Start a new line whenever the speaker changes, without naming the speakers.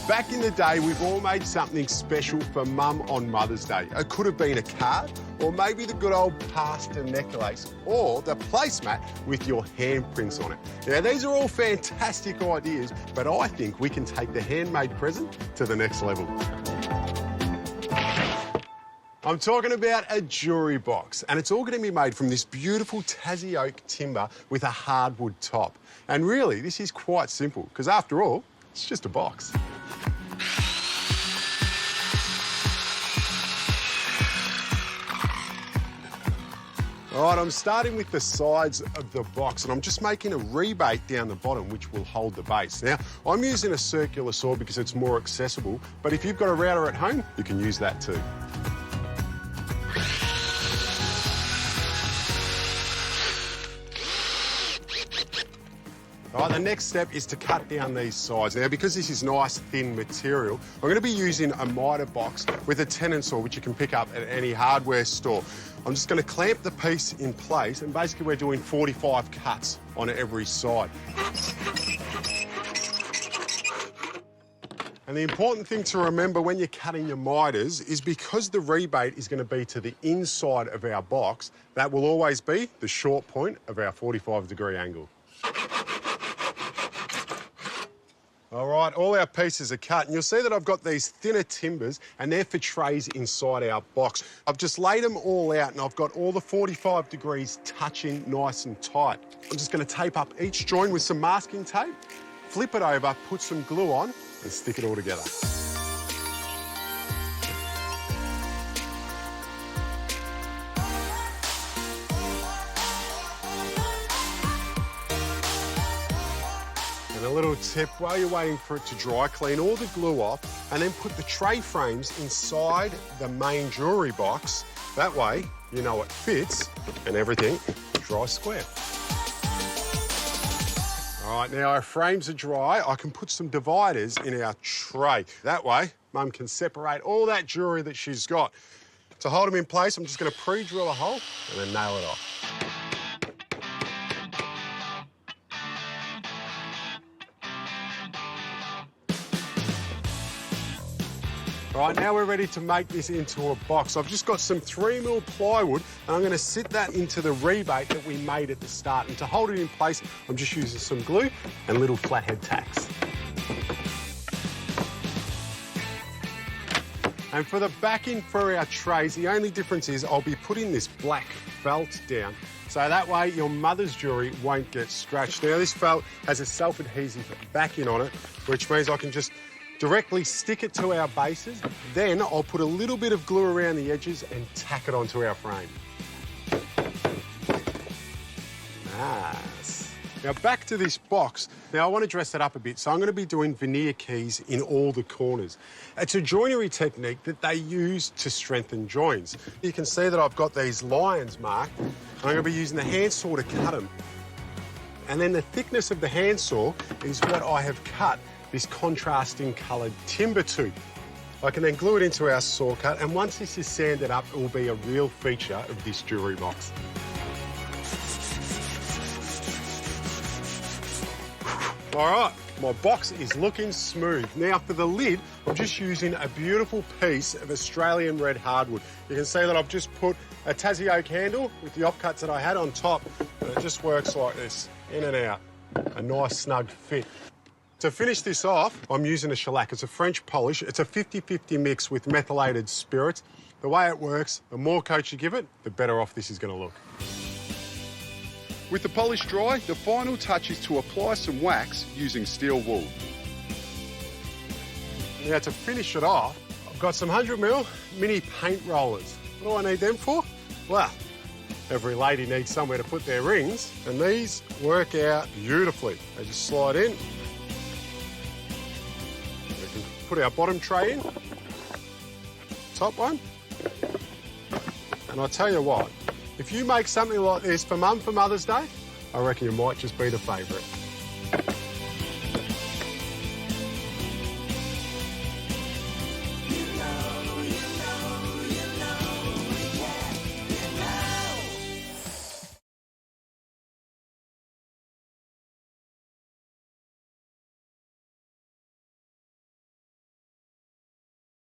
Back in the day, we've all made something special for Mum on Mother's Day. It could have been a card, or maybe the good old pasta necklace, or the placemat with your handprints on it. Now, these are all fantastic ideas, but I think we can take the handmade present to the next level. I'm talking about a jewellery box, and it's all going to be made from this beautiful Tassie oak timber with a hardwood top. And really, this is quite simple, because after all, it's just a box. All right, I'm starting with the sides of the box, and I'm just making a rebate down the bottom, which will hold the base. Now, I'm using a circular saw because it's more accessible, but if you've got a router at home, you can use that too. All right, the next step is to cut down these sides. Now, because this is nice, thin material, I'm going to be using a miter box with a tenon saw, which you can pick up at any hardware store. I'm just going to clamp the piece in place, and basically we're doing 45 cuts on every side. And the important thing to remember when you're cutting your miters is because the rebate is going to be to the inside of our box, that will always be the short point of our 45-degree angle. All right, all our pieces are cut, and you'll see that I've got these thinner timbers, and they're for trays inside our box. I've just laid them all out, and I've got all the 45 degrees touching nice and tight. I'm just going to tape up each joint with some masking tape, flip it over, put some glue on, and stick it all together. A little tip, while you're waiting for it to dry, clean all the glue off and then put the tray frames inside the main jewellery box. That way, you know it fits and everything dries square. All right, now our frames are dry. I can put some dividers in our tray. That way, Mum can separate all that jewellery that she's got. To hold them in place, I'm just going to pre-drill a hole and then nail it off. All right, now we're ready to make this into a box. I've just got some 3mm plywood, and I'm going to sit that into the rebate that we made at the start. And to hold it in place, I'm just using some glue and little flathead tacks. And for the backing for our trays, the only difference is I'll be putting this black felt down, so that way your mother's jewellery won't get scratched. Now, this felt has a self-adhesive backing on it, which means I can just directly stick it to our bases. Then I'll put a little bit of glue around the edges and tack it onto our frame. Nice. Now back to this box. Now I want to dress it up a bit, so I'm going to be doing veneer keys in all the corners. It's a joinery technique that they use to strengthen joins. You can see that I've got these lines marked, and I'm going to be using the handsaw to cut them. And then the thickness of the handsaw is what I have cut this contrasting coloured timber to. I can then glue it into our saw cut, and once this is sanded up, it will be a real feature of this jewellery box. All right, my box is looking smooth. Now for the lid, I'm just using a beautiful piece of Australian red hardwood. You can see that I've just put a Tassie oak handle with the offcuts that I had on top, and it just works like this, in and out. A nice snug fit. To finish this off, I'm using a shellac. It's a French polish. It's a 50-50 mix with methylated spirits. The way it works, the more coat you give it, the better off this is going to look.
With the polish dry, the final touch is to apply some wax using steel wool.
Now to finish it off, I've got some 100mm mini paint rollers. What do I need them for? Well, every lady needs somewhere to put their rings, and these work out beautifully. They just slide in. We can put our bottom tray in, top one, and I tell you what, if you make something like this for Mum for Mother's Day, I reckon you might just be the favourite.